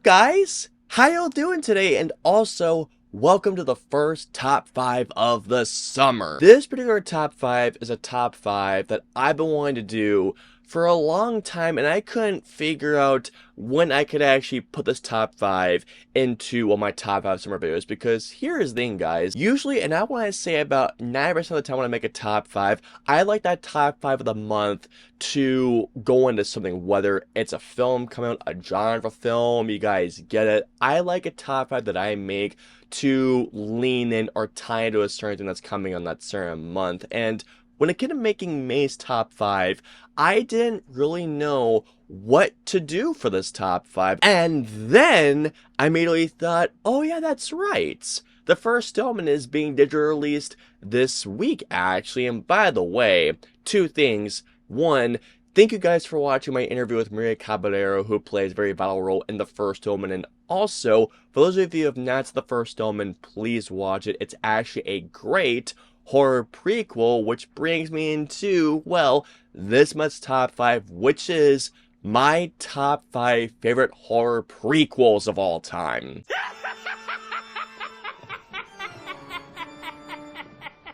guys? How y'all doing today? And also, welcome to the first top 5 of the summer. This particular top 5 is a top 5 that I've been wanting to do for a long time, and I couldn't figure out when I could actually put this top 5 into one of my top 5 summer videos, because here's the thing, guys. Usually, and I want to say about 90% of the time when I make a top 5, I like that top 5 of the month to go into something, whether it's a film coming out, a genre film, you guys get it. I like a top 5 that I make to lean in or tie into a certain thing that's coming on that certain month. And when it came to making May's top 5, I didn't really know what to do for this top 5. And then I immediately thought, oh yeah, that's right. The First Omen is being digitally released this week, actually. And by the way, two things. One, thank you guys for watching my interview with Maria Caballero, who plays a very vital role in The First Omen. And also, for those of you who have not seen The First Omen, please watch it. It's actually a great horror prequel, which brings me into, well, this month's top 5, which is my top 5 favorite horror prequels of all time.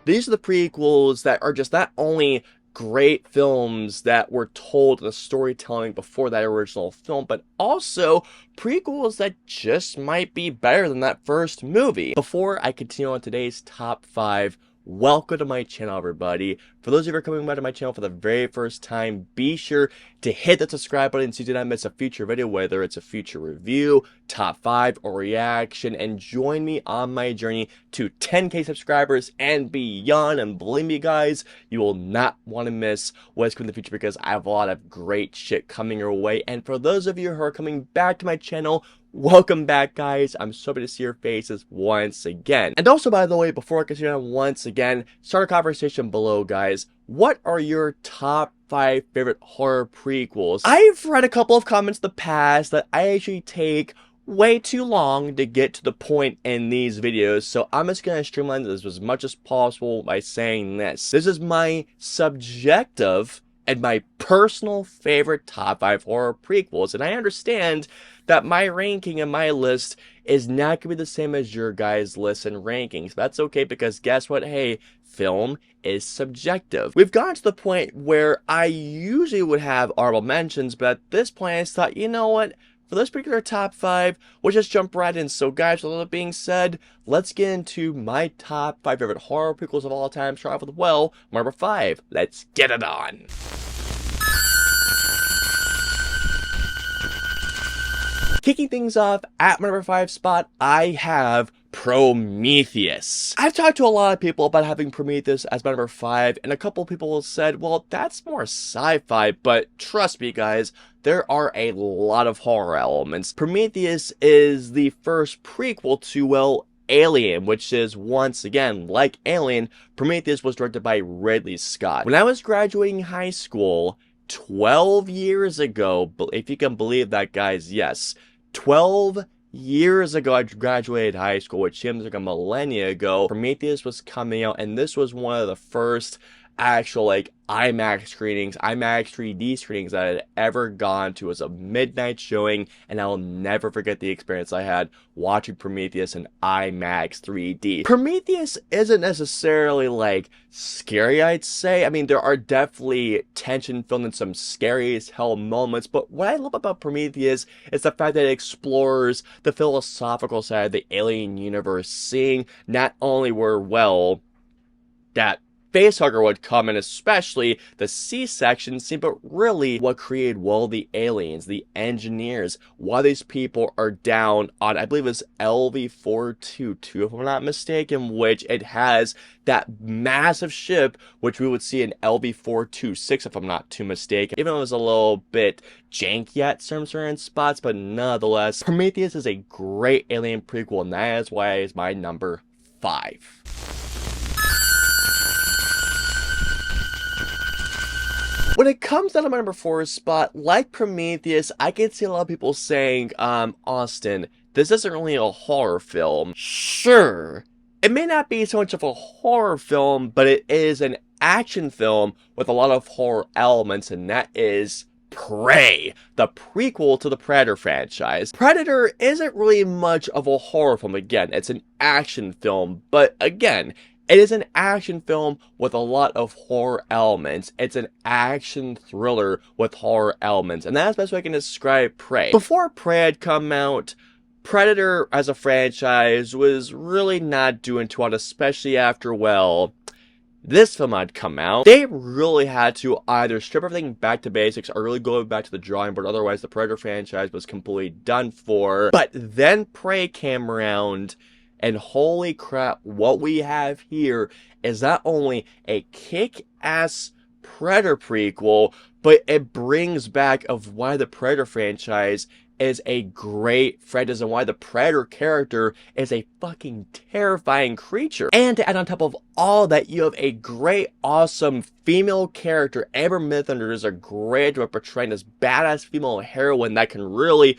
These are the prequels that are just not only great films that were told the storytelling before that original film, but also prequels that just might be better than that first movie. Before I continue on today's top 5, welcome to my channel, everybody. For those of you who are coming back to my channel for the very first time, be sure to hit the subscribe button so you do not miss a future video, whether it's a future review, top 5, or reaction, and join me on my journey to 10K subscribers and beyond. And believe me, guys, you will not want to miss what's coming in the future, because I have a lot of great shit coming your way. And for those of you who are coming back to my channel, welcome back, guys. I'm so happy to see your faces once again. And also, by the way, before I continue on once again, start a conversation below, guys. What are your top 5 favorite horror prequels? I've read a couple of comments in the past that I actually take way too long to get to the point in these videos, so I'm just going to streamline this as much as possible by saying this. This is my subjective and my personal favorite top 5 horror prequels, and I understand that my ranking and my list is not going to be the same as your guys' lists and rankings. That's okay, because guess what? Hey, film is subjective. We've gotten to the point where I usually would have honorable mentions, but at this point I just thought, you know what? For this particular top 5, we'll just jump right in. So guys, with all that being said, let's get into my top 5 favorite horror prequels of all time. Start off with, well, number 5. Let's get it on. Kicking things off at my number 5 spot, I have Prometheus. I've talked to a lot of people about having Prometheus as my number 5, and a couple people have said, well, that's more sci-fi, but trust me, guys, there are a lot of horror elements. Prometheus is the first prequel to, well, Alien, which is, once again, like Alien, Prometheus was directed by Ridley Scott. When I was graduating high school 12 years ago, if you can believe that, guys, yes, 12 years ago I graduated high school, which seems like a millennia ago, Prometheus was coming out, and this was one of the first actual, like, IMAX screenings, IMAX 3D screenings that I had ever gone to. It was a midnight showing, and I'll never forget the experience I had watching Prometheus in IMAX 3D. Prometheus isn't necessarily, like, scary, I'd say. I mean, there are definitely tension-filled and some scary as hell moments, but what I love about Prometheus is the fact that it explores the philosophical side of the alien universe, seeing not only where, well, that facehugger would come in, especially the C-section scene, but really what created, well, the aliens, the engineers, why these people are down on, I believe it's LV-422, if I'm not mistaken, which it has that massive ship, which we would see in LV-426, if I'm not too mistaken, even though it was a little bit janky at some certain spots, but nonetheless, Prometheus is a great alien prequel, and that is why it's my number 5. When it comes down to my number 4 spot, like Prometheus, I can see a lot of people saying, Austin, this isn't really a horror film. Sure, it may not be so much of a horror film, but it is an action film with a lot of horror elements, and that is Prey, the prequel to the Predator franchise. Predator isn't really much of a horror film. Again, it's an action film, but again, it is an action film with a lot of horror elements. It's an action thriller with horror elements, and that's the best way I can describe Prey. Before Prey had come out, Predator as a franchise was really not doing too well, especially after, well, this film had come out. They really had to either strip everything back to basics or really go back to the drawing board, otherwise the Predator franchise was completely done for. But then Prey came around, and holy crap, what we have here is not only a kick-ass Predator prequel, but it brings back of why the Predator franchise is a great franchise and why the Predator character is a fucking terrifying creature. And to add on top of all that, you have a great, awesome female character. Amber Midthunder is a great at portraying this badass female heroine that can really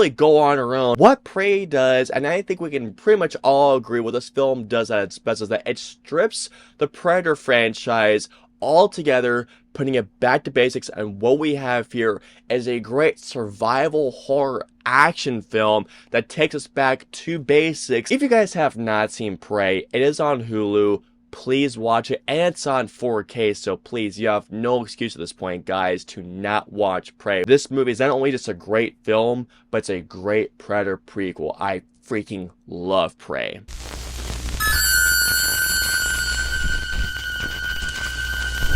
go on her own. What Prey does, and I think we can pretty much all agree what this film does at its best, is that it strips the Predator franchise all together, putting it back to basics, and what we have here is a great survival horror action film that takes us back to basics. If you guys have not seen Prey, it is on Hulu. Please watch it, and it's on 4K, so please, you have no excuse at this point, guys, to not watch Prey. This movie is not only just a great film, but it's a great Predator prequel. I freaking love Prey.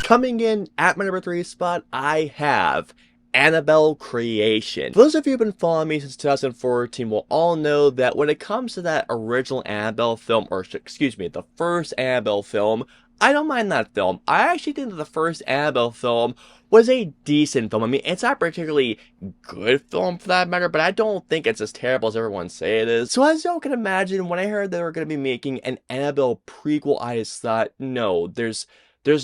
Coming in at my number 3 spot, I have Annabelle Creation. For those of you who've been following me since 2014 will all know that when it comes to that original Annabelle film, or excuse me, the first Annabelle film, I don't mind that film. I actually think that the first Annabelle film was a decent film. I mean, it's not a particularly good film for that matter, but I don't think it's as terrible as everyone say it is. So as y'all can imagine, when I heard they were going to be making an Annabelle prequel, I just thought, no, there's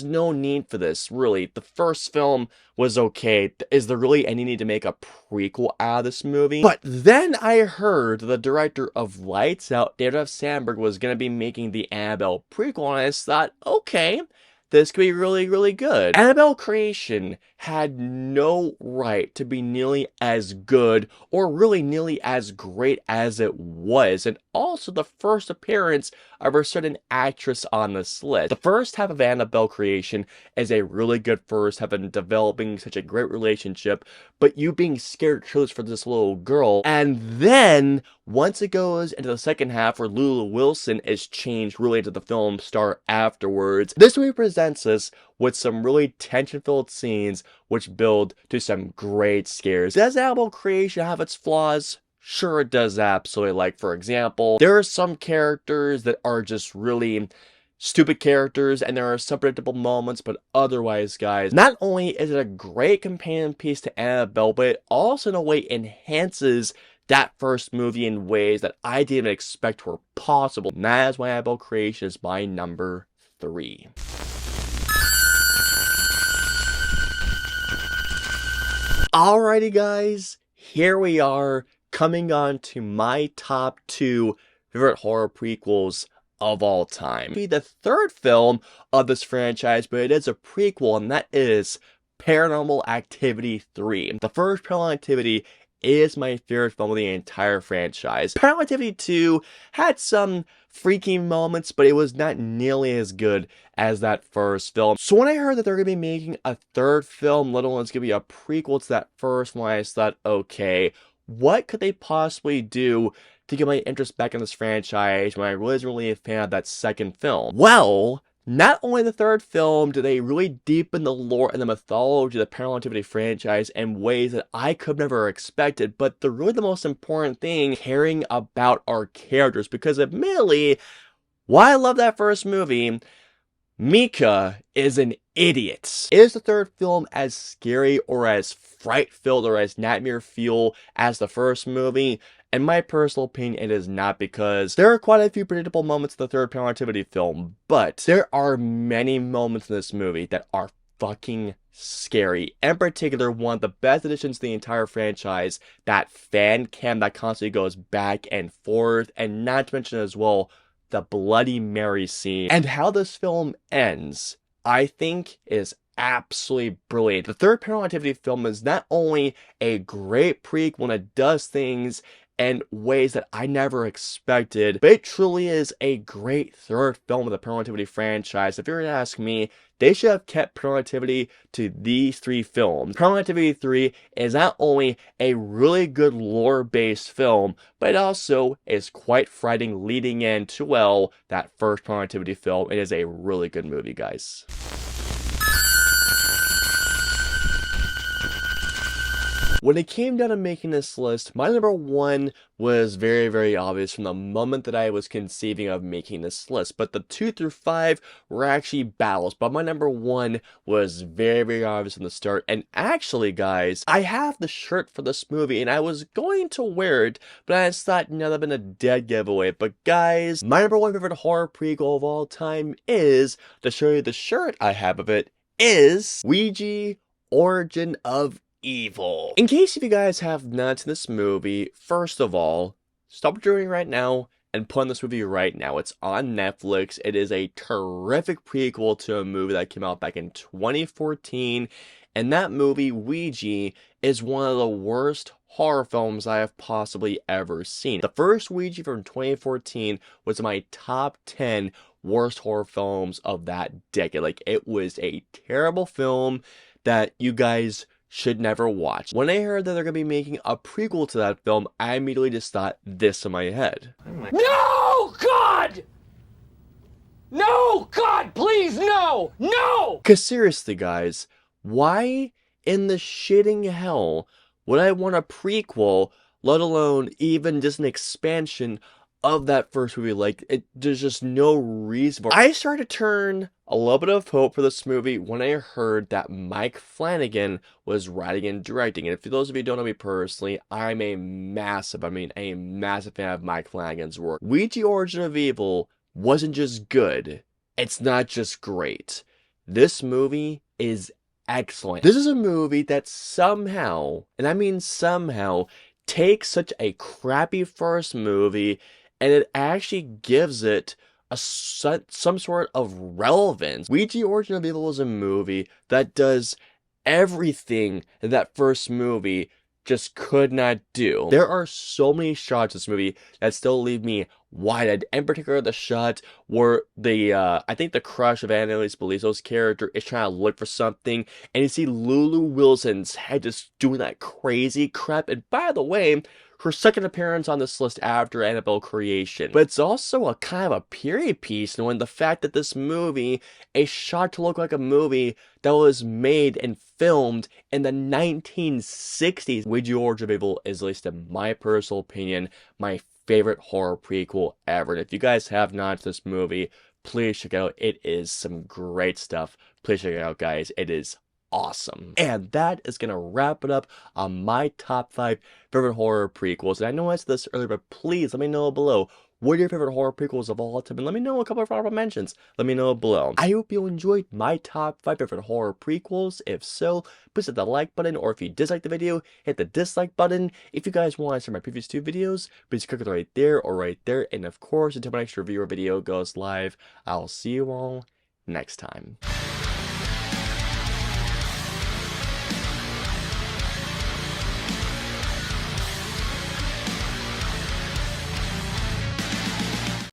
no need for this, really. The first film was okay. Is there really any need to make a prequel out of this movie? But then I heard the director of Lights Out, David F. Sandberg, was going to be making the Annabelle prequel, and I just thought, okay, this could be really good. Annabelle Creation had no right to be nearly as good or really nearly as great as it was, and also the first appearance of a certain actress on this list. The first half of Annabelle Creation is a really good first half in developing such a great relationship, but you being scared truth for this little girl, and then once it goes into the second half where Lulu Wilson is changed really into the film star afterwards, this movie presents us with some really tension-filled scenes which build to some great scares. Does Annabelle Creation have its flaws? Sure it does, absolutely. Like, for example, there are some characters that are just really stupid characters, and there are some predictable moments, but otherwise, guys, not only is it a great companion piece to Annabelle, but it also in a way enhances that first movie in ways that I didn't expect were possible. And that is why Annabelle Creation is my number 3. Alrighty guys, here we are, coming on to my top 2 favorite horror prequels of all time. It'll be the third film of this franchise, but it is a prequel, and that is Paranormal Activity 3. The first Paranormal Activity is my favorite film of the entire franchise. Paranormal Activity 2 had some freaky moments, but it was not nearly as good as that first film. So when I heard that they're going to be making a third film, let alone it's going to be a prequel to that first one, I just thought, okay, what could they possibly do to get my interest back in this franchise when I wasn't really a fan of that second film? Well, not only the third film do they really deepen the lore and the mythology of the Paranormal Activity franchise in ways that I could have never expected, but really the most important thing, caring about our characters, because admittedly, while I love that first movie, Mika is an idiot. Is the third film as scary or as fright-filled or as nightmare-fuel as the first movie? In my personal opinion, it is not, because there are quite a few predictable moments in the third Paranormal Activity film, but there are many moments in this movie that are fucking scary. In particular, one of the best additions to the entire franchise, that fan cam that constantly goes back and forth, and not to mention as well, the Bloody Mary scene. And how this film ends, I think, is absolutely brilliant. The third Paranormal Activity film is not only a great prequel and it does things in ways that I never expected, but it truly is a great third film of the Paranormal Activity franchise. If you were to ask me, they should have kept Paranormal Activity to these three films. Paranormal Activity 3 is not only a really good lore-based film, but it also is quite frightening leading into, well, that first Paranormal Activity film. It is a really good movie, guys. When it came down to making this list, my number one was very, very obvious from the moment that I was conceiving of making this list. But the 2 through 5 were actually battles. But my number one was very, very obvious from the start. And actually, guys, I have the shirt for this movie and I was going to wear it, but I just thought, no, that'd been a dead giveaway. But guys, my number one favorite horror prequel of all time is, to show you the shirt I have of it, is Ouija Origin of Evil. In case if you guys have not seen this movie, first of all, stop what you're doing right now and put on this movie right now. It's on Netflix. It is a terrific prequel to a movie that came out back in 2014. And that movie, Ouija, is one of the worst horror films I have possibly ever seen. The first Ouija from 2014 was my top 10 worst horror films of that decade. Like, it was a terrible film that you guys should never watch. When I heard that they're going to be making a prequel to that film, I immediately just thought this in my head. No, God! No, God, please, no! No! Because seriously, guys, why in the shitting hell would I want a prequel, let alone even just an expansion of that first movie? Like, there's just no reason for it. I started to turn a little bit of hope for this movie when I heard that Mike Flanagan was writing and directing. And for those of you who don't know me personally, I'm a massive fan of Mike Flanagan's work. Ouija Origin of Evil wasn't just good. It's not just great. This movie is excellent. This is a movie that somehow, and I mean somehow, takes such a crappy first movie and it actually gives it some sort of relevance. Ouija Origin of Evil is a movie that does everything that first movie just could not do. There are so many shots in this movie that still leave me wide-eyed. In particular, the shot where I think the crush of Annalise Belliso's character is trying to look for something, and you see Lulu Wilson's head just doing that crazy crap. And by the way, her second appearance on this list after Annabelle Creation. But it's also a kind of a period piece, knowing the fact that this movie is shot to look like a movie that was made and filmed in the 1960s. Ouija Origin of Evil is, at least in my personal opinion, my favorite horror prequel ever. And if you guys have not seen this movie, please check it out. It is some great stuff. Please check it out, guys. It is awesome. And that is gonna wrap it up on my top 5 favorite horror prequels. And I know I said this earlier, but please let me know below, what are your favorite horror prequels of all time? And let me know a couple of honorable mentions. Let me know below. I hope you enjoyed my top 5 favorite horror prequels. If so, please hit the like button, or if you dislike the video, hit the dislike button. If you guys want to see my previous 2 videos, please click it right there or right there. And of course, until my next review or video goes live, I'll see you all next time.